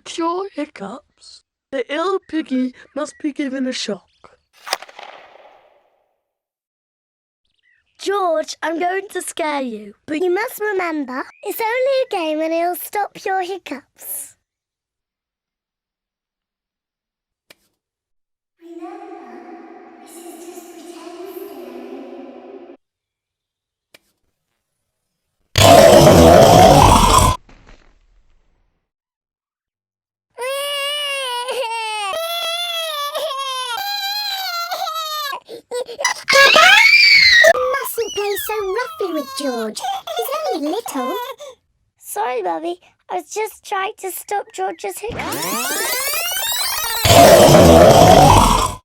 cure hiccups, the ill piggy must be given a shock. George, I'm going to scare you. But you must remember, it's only a game and it'll stop your hiccups. Remember, this is just pretend scary. You mustn't play so roughly with George. He's only little. Sorry, Mummy. I was just trying to stop George's hiccups.